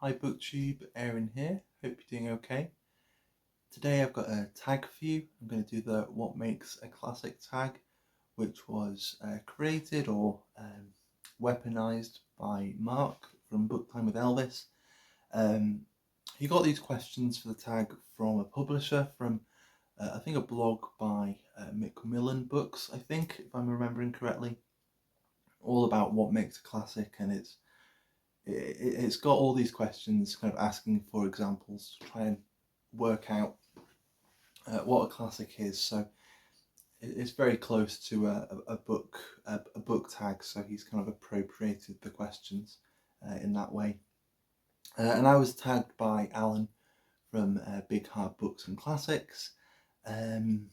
Hi booktube, Aaron here, hope you're doing okay. Today I've got a tag for you. I'm going to do the what makes a classic tag, which was created or weaponized by Mark from Book Time with Elvis. He got these questions for the tag from a publisher, from I think a blog by Macmillan Books, I think, if I'm remembering correctly, all about what makes a classic, and it's got all these questions kind of asking for examples to try and work out what a classic is. So it's very close to a book tag, so he's kind of appropriated the questions in that way. And I was tagged by Alan from Big Hard Books and Classics. And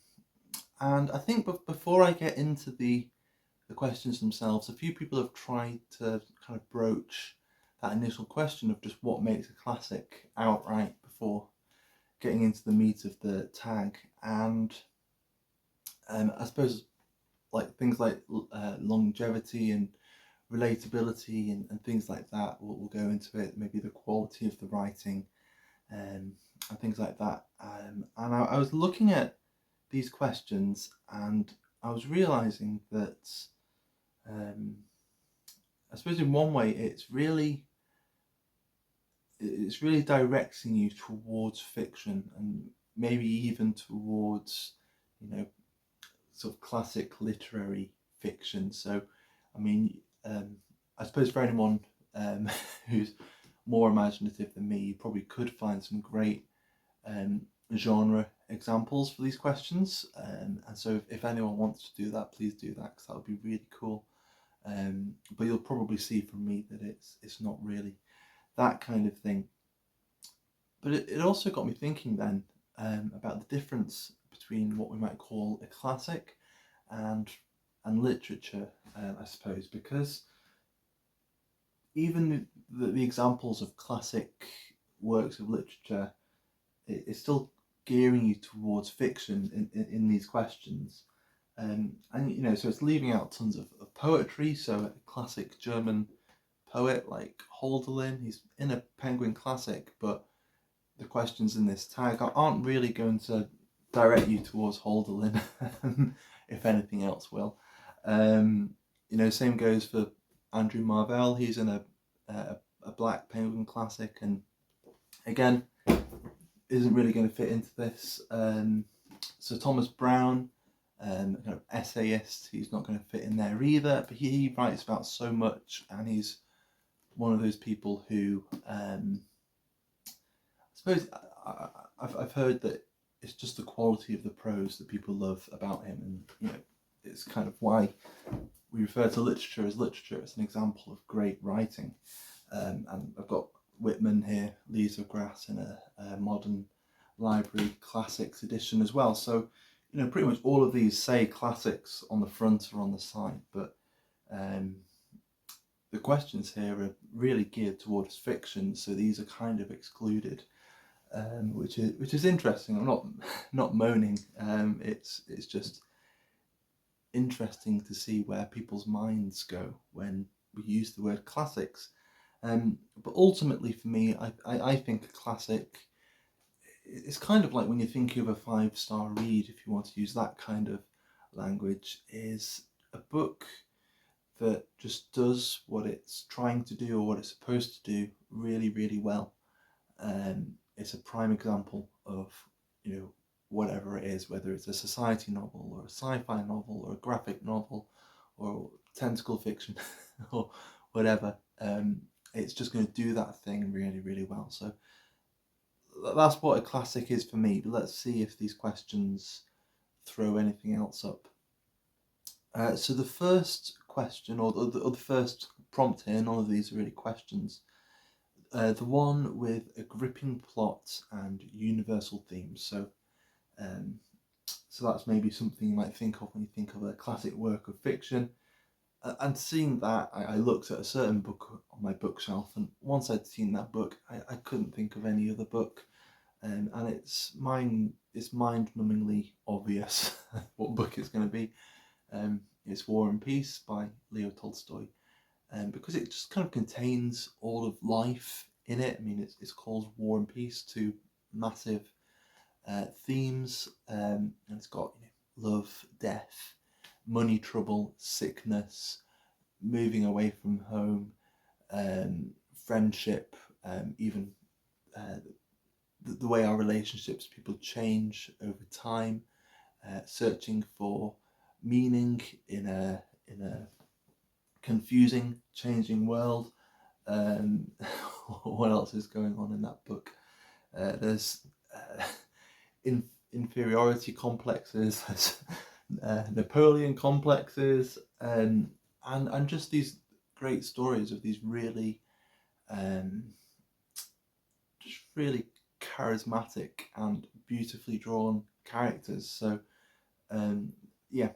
I think before I get into the questions themselves, a few people have tried to kind of broach that initial question of just what makes a classic outright before getting into the meat of the tag. And I suppose like things like longevity and relatability and things like that will go into it, maybe the quality of the writing and things like that. And I was looking at these questions and I was realizing that I suppose in one way it's really directing you towards fiction and maybe even towards, sort of classic literary fiction. So, I mean, I suppose for anyone who's more imaginative than me, you probably could find some great genre examples for these questions. And so if anyone wants to do that, please do that, because that would be really cool. But you'll probably see from me that it's not really that kind of thing. But it also got me thinking then about the difference between what we might call a classic and literature, I suppose, because even the examples of classic works of literature is still gearing you towards fiction in these questions. And so it's leaving out tons of poetry. So a classic German poet like Hölderlin, he's in a Penguin classic, but the questions in this tag aren't really going to direct you towards Hölderlin. If anything else will. Same goes for Andrew Marvell. He's in a Black Penguin classic, and again, isn't really going to fit into this. So Thomas Brown, kind of essayist, he's not going to fit in there either, but he writes about so much, and he's one of those people who I suppose I've heard that it's just the quality of the prose that people love about him, and it's kind of why we refer to literature as literature. It's an example of great writing. And I've got Whitman here, Leaves of Grass, in a modern library classics edition as well. So pretty much all of these say classics on the front or on the side, but the questions here are really geared towards fiction, so these are kind of excluded, which is interesting. I'm not moaning. It's just interesting to see where people's minds go when we use the word classics. But ultimately, for me, I think a classic is kind of like when you think of a 5-star read, if you want to use that kind of language, is a book that just does what it's trying to do or what it's supposed to do really, really well. It's a prime example of, whatever it is, whether it's a society novel or a sci-fi novel or a graphic novel or tentacle fiction or whatever. It's just going to do that thing really, really well. So that's what a classic is for me. But let's see if these questions throw anything else up. So the first question, or the first prompt here, none of these are really questions. The one with a gripping plot and universal themes. So that's maybe something you might think of when you think of a classic work of fiction. And seeing that, I looked at a certain book on my bookshelf, and once I'd seen that book, I couldn't think of any other book. And it's mind-numbingly obvious what book it's going to be. It's War and Peace by Leo Tolstoy, because it just kind of contains all of life in it. I mean, it's called War and Peace, two massive themes, and it's got love, death, money trouble, sickness, moving away from home, friendship, even the way our relationships, people change over time, searching for meaning in a confusing, changing world. What else is going on in that book? There's inferiority complexes, there's Napoleon complexes, and just these great stories of these really, just really charismatic and beautifully drawn characters. So, yeah,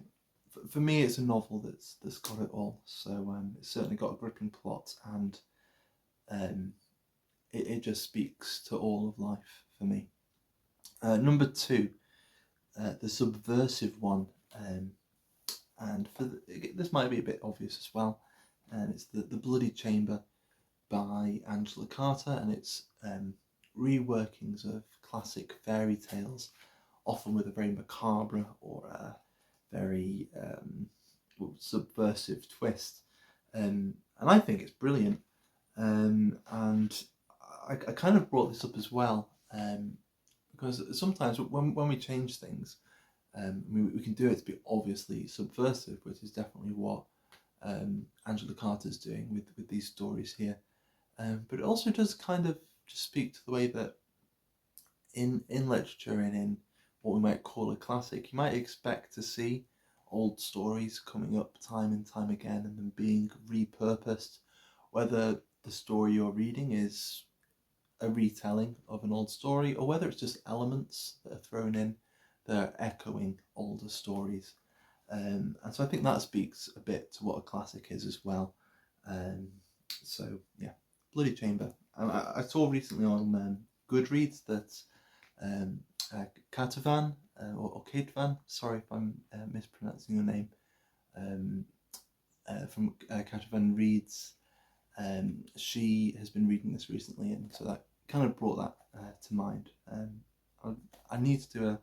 for me, it's a novel that's got it all. So it's certainly got a gripping plot, and it just speaks to all of life for me. Number two, the subversive one, and this might be a bit obvious as well, and it's the Bloody Chamber by Angela Carter, and it's reworkings of classic fairy tales, often with a very macabre or a very subversive twist, and I think it's brilliant. And I kind of brought this up as well, because sometimes when we change things, we can do it to be obviously subversive, which is definitely what Angela Carter's doing with these stories here. But it also does kind of just speak to the way that in literature and in what we might call a classic, you might expect to see old stories coming up time and time again and then being repurposed, whether the story you're reading is a retelling of an old story or whether it's just elements that are thrown in that are echoing older stories. And so I think that speaks a bit to what a classic is as well. So yeah, Bloody Chamber. I saw recently on Goodreads that Katavan, or Katevan, sorry if I'm mispronouncing your name, from Katavan Reads, she has been reading this recently, and so that kind of brought that to mind. I need to do a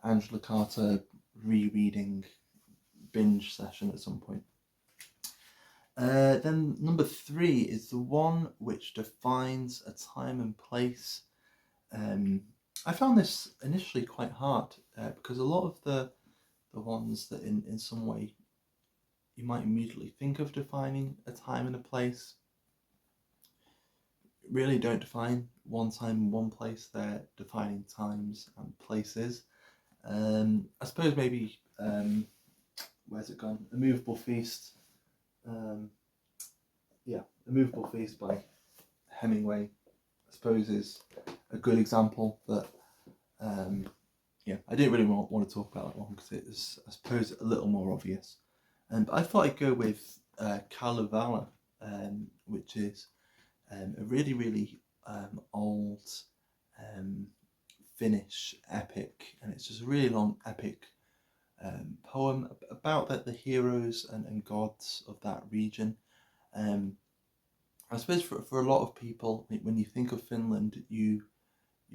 Angela Carter rereading binge session at some point. Then number three is the one which defines a time and place. I found this initially quite hard because a lot of the ones that in some way you might immediately think of defining a time and a place really don't define one time and one place. They're defining times and places. I suppose maybe where's it gone? A Movable Feast. A Movable Feast by Hemingway, I suppose, is a good example that I didn't really want to talk about that one because it is, I suppose, a little more obvious. But I thought I'd go with Kalevala, which is a really, really old Finnish epic, and it's just a really long epic poem about the heroes and gods of that region. I suppose for a lot of people, when you think of Finland, you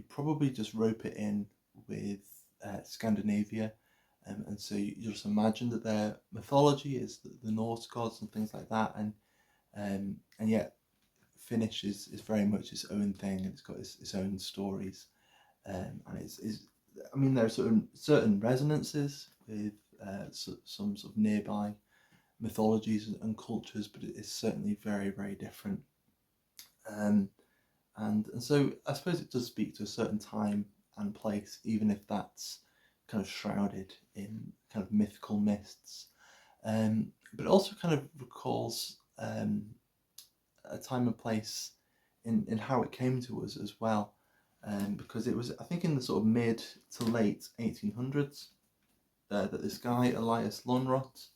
probably just rope it in with Scandinavia, and so you just imagine that their mythology is the Norse gods and things like that, and yet Finnish is very much its own thing, and it's got its own stories, and it's I mean, there are certain resonances with some sort of nearby mythologies and cultures, but it is certainly very, very different. And so I suppose it does speak to a certain time and place, even if that's kind of shrouded in kind of mythical mists. But it also kind of recalls a time and place in how it came to us as well. Because it was, I think, in the sort of mid to late 1800s that this guy, Elias Lönnrot,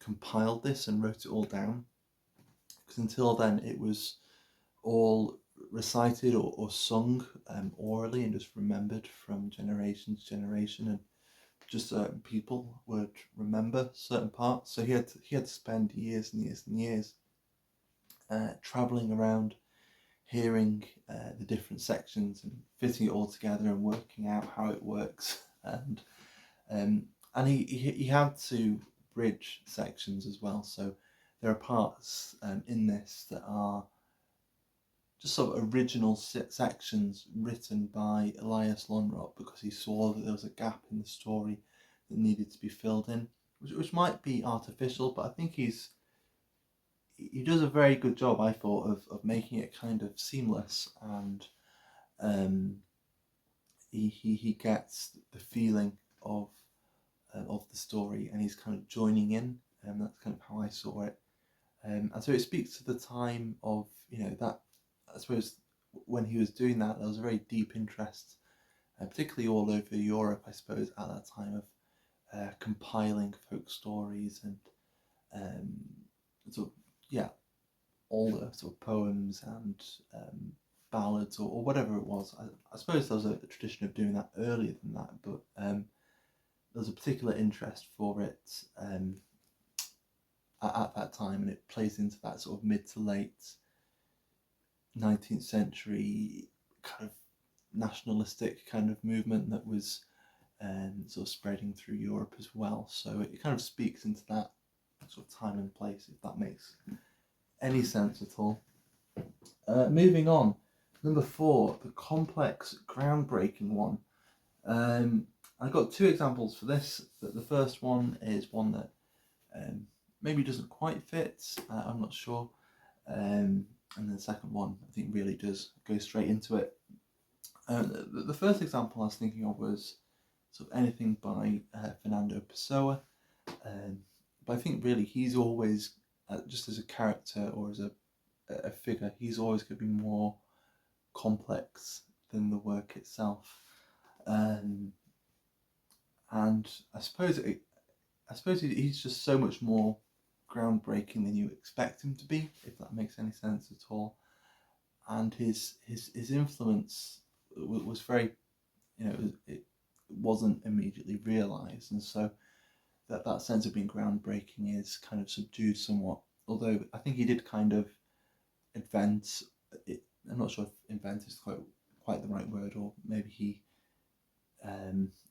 compiled this and wrote it all down. Because until then it was all recited or sung orally and just remembered from generation to generation, and just certain people would remember certain parts. So he had to spend years and years and years travelling around hearing the different sections and fitting it all together and working out how it works. And he had to bridge sections as well. So there are parts in this that are just sort of original sections written by Elias Lonrot, because he saw that there was a gap in the story that needed to be filled in, which might be artificial, but I think he does a very good job, I thought, of making it kind of seamless, and he gets the feeling of the story, and he's kind of joining in, and that's kind of how I saw it. And so it speaks to the time of, that, I suppose, when he was doing that, there was a very deep interest, particularly all over Europe, I suppose, at that time, of compiling folk stories and sort of, all the sort of poems and ballads or whatever it was. I suppose there was a tradition of doing that earlier than that, but there was a particular interest for it at that time, and it plays into that sort of mid to late 19th century kind of nationalistic kind of movement that was sort of spreading through Europe as well. So it kind of speaks into that sort of time and place, if that makes any sense at all. Moving on, number 4, the complex, groundbreaking one. I've got 2 examples for this. The first one is one that maybe doesn't quite fit, I'm not sure. And then the second one, I think, really does go straight into it. The first example I was thinking of was sort of anything by Fernando Pessoa. But I think really he's always, just as a character or as a figure, he's always going to be more complex than the work itself. And I suppose he's just so much more groundbreaking than you expect him to be, if that makes any sense at all. And his influence was very, it wasn't immediately realised, and so that sense of being groundbreaking is kind of subdued somewhat. Although I think he did kind of invent it. I'm not sure if invent is quite the right word, or maybe he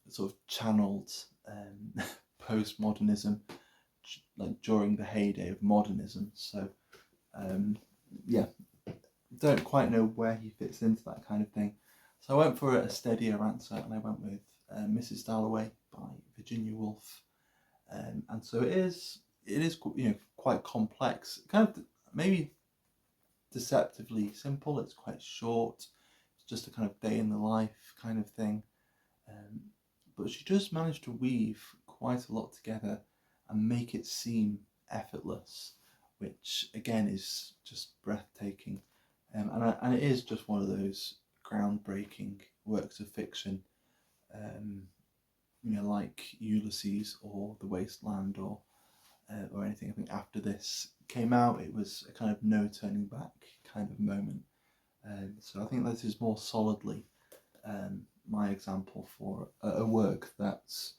sort of channeled postmodernism like during the heyday of modernism. So don't quite know where he fits into that kind of thing. So I went for a steadier answer, and I went with Mrs. Dalloway by Virginia Woolf. And so it is quite complex, kind of maybe deceptively simple. It's quite short. It's just a kind of day in the life kind of thing. But she does manage to weave quite a lot together and make it seem effortless, which again is just breathtaking. And it is just one of those groundbreaking works of fiction, like Ulysses or The Wasteland or anything. I think after this came out, it was a kind of no turning back kind of moment. So I think this is more solidly my example for a work that's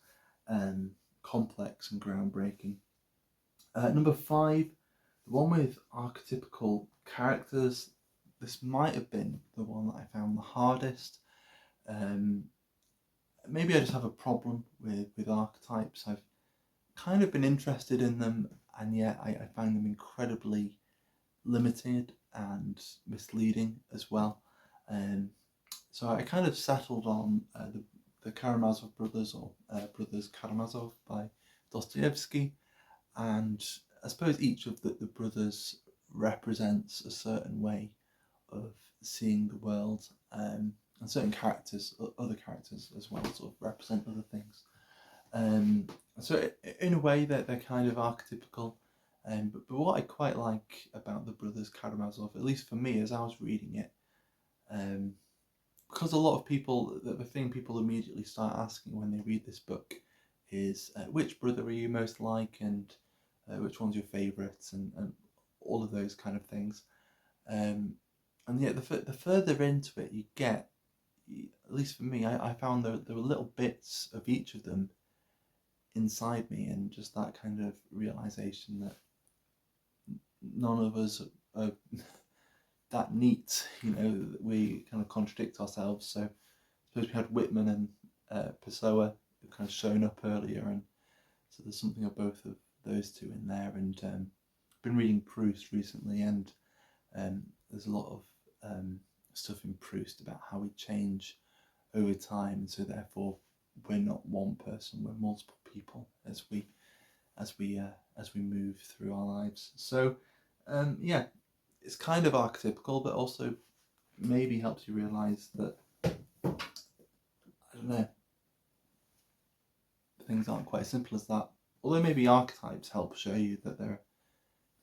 complex and groundbreaking. Number 5, the one with archetypical characters. This might have been the one that I found the hardest. Maybe I just have a problem with archetypes. I've kind of been interested in them, and yet I find them incredibly limited and misleading as well. So I kind of settled on the Karamazov brothers, or Brothers Karamazov by Dostoevsky, and I suppose each of the brothers represents a certain way of seeing the world, and certain characters, other characters as well, sort of represent other things. So in a way they're kind of archetypical, but what I quite like about the Brothers Karamazov, at least for me as I was reading it, because a lot of people, the thing people immediately start asking when they read this book is which brother are you most like, and which one's your favourite, and all of those kind of things. And yet the further into it you get, at least for me, I found there were little bits of each of them inside me, and just that kind of realisation that none of us are that neat, that we kind of contradict ourselves. So suppose we had Whitman and Pessoa who kind of shown up earlier, and so there's something of both of those two in there. And been reading Proust recently, and there's a lot of stuff in Proust about how we change over time, and so therefore we're not one person, we're multiple people as we move through our lives. So yeah, it's kind of archetypical, but also maybe helps you realise that, I don't know, things aren't quite as simple as that. Although maybe archetypes help show you that there are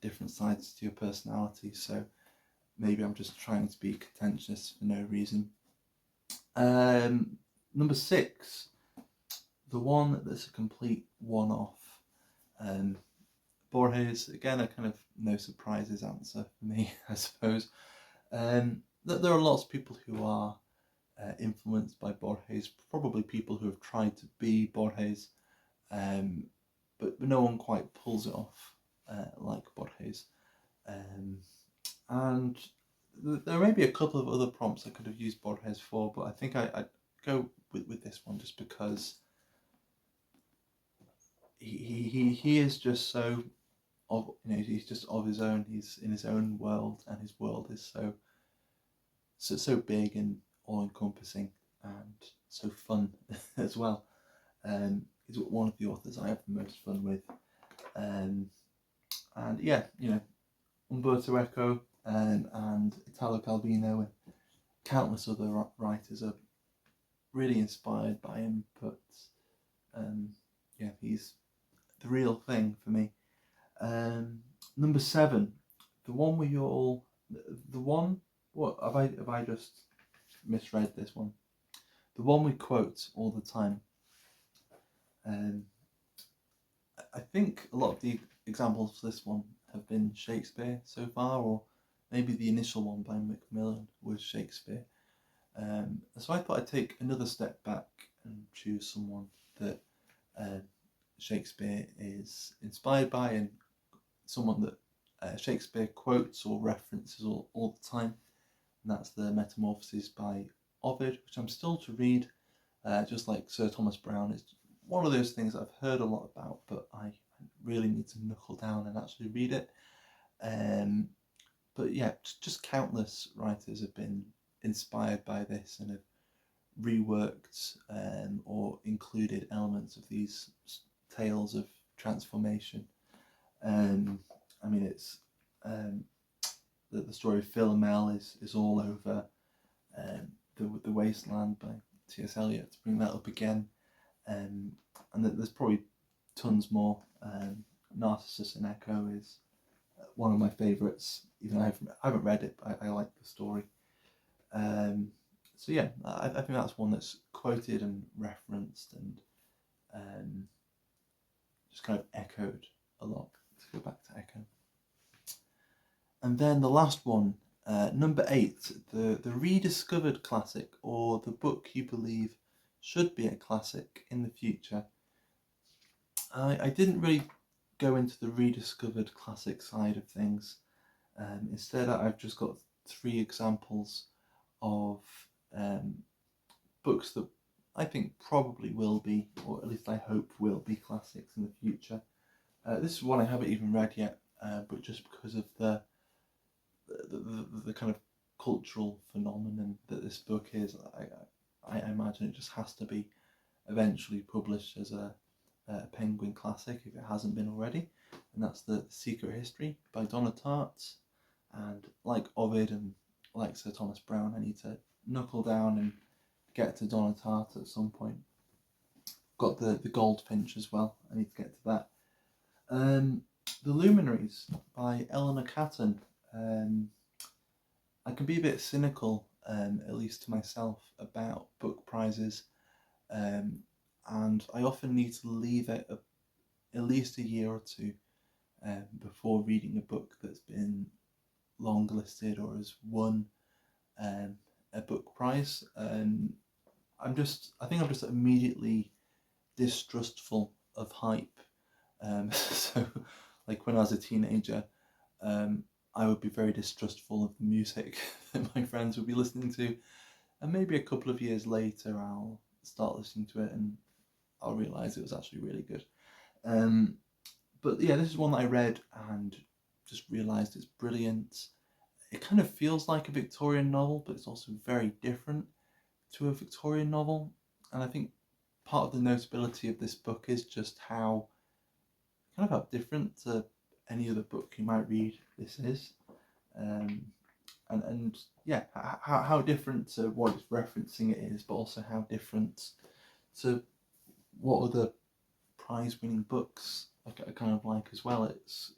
different sides to your personality. So maybe I'm just trying to be contentious for no reason. Number 6, the one that's a complete one-off. Borges, again, a kind of no surprises answer for me, I suppose. There are lots of people who are influenced by Borges, probably people who have tried to be Borges, but no one quite pulls it off like Borges. And there may be a couple of other prompts I could have used Borges for, but I think I'd go with this one just because he is just so he's just of his own. He's in his own world, and his world is so big and all encompassing and so fun as well. He's one of the authors I have the most fun with. And yeah, Umberto Eco and Italo Calvino and countless other writers are really inspired by him. But yeah, he's the real thing for me. Number 7, the one where you're all the one. What have I just misread this one? The one we quote all the time. I think a lot of the examples for this one have been Shakespeare so far, or maybe the initial one by Macmillan was Shakespeare. So I thought I'd take another step back and choose someone that Shakespeare is inspired by, and someone that Shakespeare quotes or references all the time, and that's the Metamorphoses by Ovid, which I'm still to read, just like Sir Thomas Browne. It's one of those things I've heard a lot about, but I really need to knuckle down and actually read it. But yeah, just countless writers have been inspired by this and have reworked or included elements of these tales of transformation. I mean, it's the story of Philomel is all over the Wasteland by T.S. Eliot, to bring that up again. And there's probably tons more. Narcissus and Echo is one of my favourites, even though I haven't read it, but I like the story. So yeah, I think that's one that's quoted and referenced and just kind of echoed a lot. Let's go back to Echo. And then the last one, number 8, the rediscovered classic, or the book you believe should be a classic in the future. I didn't really go into the rediscovered classic side of things. Instead, I've just got 3 examples of books that I think probably will be, or at least I hope will be, classics in the future. This is one I haven't even read yet, but just because of the kind of cultural phenomenon that this book is, I imagine it just has to be eventually published as a Penguin classic if it hasn't been already, and that's The Secret History by Donna Tartt. And like Ovid and like Sir Thomas Browne, I need to knuckle down and get to Donna Tartt at some point. Got the Goldfinch as well, I need to get to that. The Luminaries by Eleanor Catton. I can be a bit cynical, at least to myself, about book prizes, and I often need to leave it at least a year or two before reading a book that's been longlisted or has won a book prize. I think I'm just immediately distrustful of hype. So, like when I was a teenager, I would be very distrustful of the music that my friends would be listening to, and maybe a couple of years later I'll start listening to it and I'll realise it was actually really good. But yeah, this is one that I read and just realised it's brilliant. It kind of feels like a Victorian novel, but it's also very different to a Victorian novel. And I think part of the notability of this book is just how different to any other book you might read this is. And yeah, how different to what it's referencing it is, but also how different to what other prize-winning books I kind of like as well. It's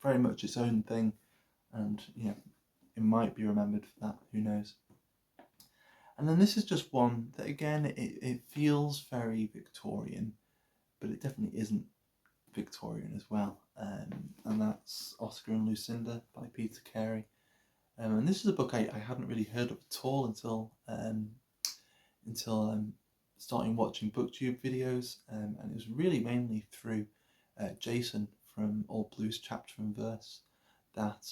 very much its own thing, and yeah, it might be remembered for that. Who knows? And then this is just one that again it feels very Victorian, but it definitely isn't Victorian as well. And that's Oscar and Lucinda by Peter Carey. And this is a book I hadn't really heard of at all until starting watching booktube videos, and it was really mainly through Jason from All Blues Chapter and Verse that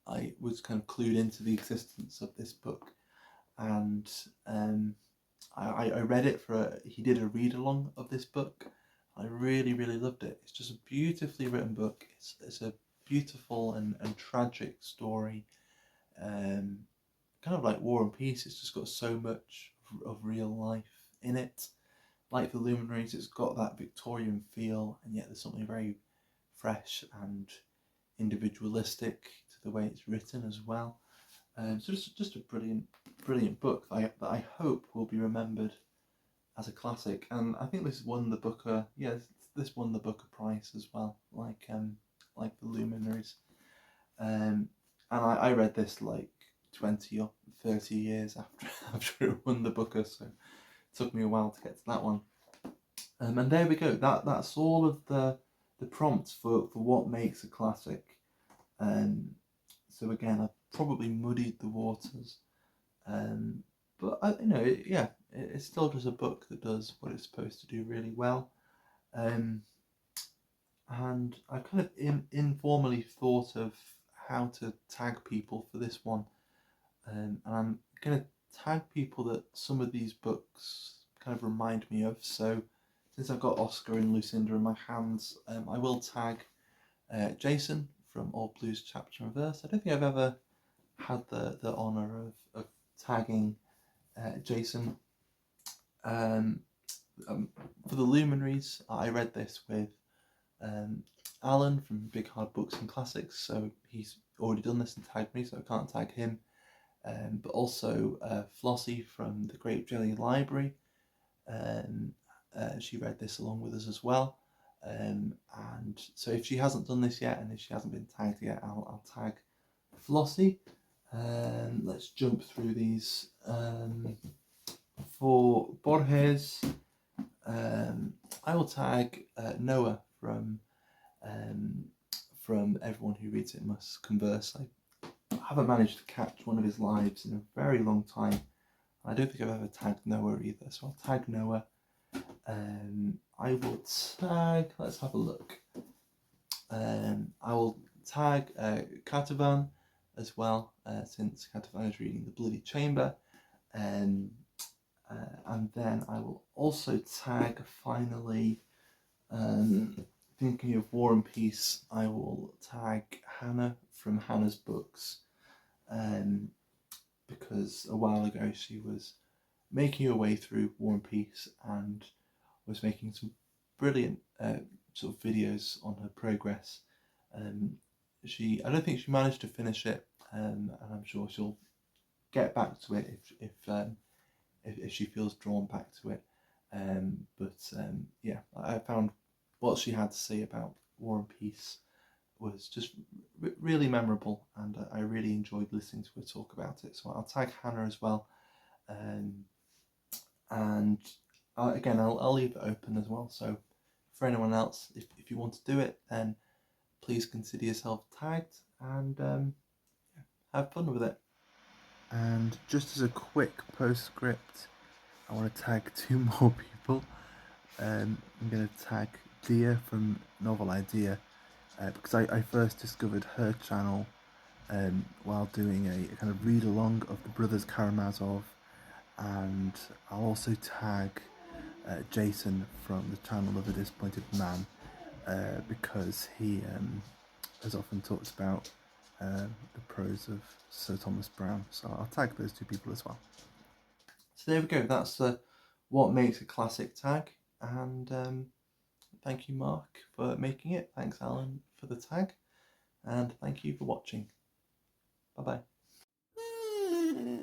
I was kind of clued into the existence of this book, and I read it he did a read along of this book. I really loved it. It's just a beautifully written book. It's a beautiful and tragic story, kind of like War and Peace. It's just got so much of real life in it. Like the Luminaries, it's got that Victorian feel, and yet there's something very fresh and individualistic to the way it's written as well. So just a brilliant book that I hope will be remembered as a classic. And I think this won the Booker. Yeah, this won the Booker Prize as well, like the Luminaries. And I read this like 20 or 30 years after it won the Booker, so it took me a while to get to that one. And there we go. That's all of the prompts for what makes a classic. So again, I probably muddied the waters, but it's still just a book that does what it's supposed to do really well. And I kind of informally thought of how to tag people for this one, and I'm going to tag people that some of these books kind of remind me of. So since I've got Oscar and Lucinda in my hands, I will tag Jason from All Blues Chapter and Verse. I don't think I've ever had the honour of tagging Jason. For the Luminaries, I read this with Alan from Big Hard Books and Classics, so he's already done this and tagged me, so I can't tag him. But also Flossie from the Grape Jelly Library, she read this along with us as well. And so if she hasn't done this yet, and if she hasn't been tagged yet, I'll tag Flossie. Let's jump through these. For Borges, I will tag Noah from Everyone Who Reads It Must Converse. I haven't managed to catch one of his lives in a very long time. I don't think I've ever tagged Noah either, so I'll tag Noah. I will tag, let's have a look. I will tag Catavan as well, since Catavan is reading The Bloody Chamber. And then I will also tag, finally, thinking of War and Peace, I will tag Hannah from Hannah's Books, because a while ago she was making her way through War and Peace and was making some brilliant sort of videos on her progress. I don't think she managed to finish it, and I'm sure she'll get back to it if she feels drawn back to it. Yeah, I found what she had to say about War and Peace was just really memorable, and I really enjoyed listening to her talk about it. So I'll tag Hannah as well, and again I'll leave it open as well. So for anyone else, if you want to do it, then please consider yourself tagged, and have fun with it. And just as a quick postscript, I want to tag two more people. I'm going to tag Dia from Novel Idea, because I first discovered her channel while doing a kind of read along of the Brothers Karamazov, and I'll also tag Jason from the channel of A Disappointed Man, because he has often talked about the prose of Sir Thomas Browne, so I'll tag those two people as well. So there we go, that's what makes a classic tag, and thank you Mark for making it, thanks Alan for the tag, and thank you for watching. Bye bye.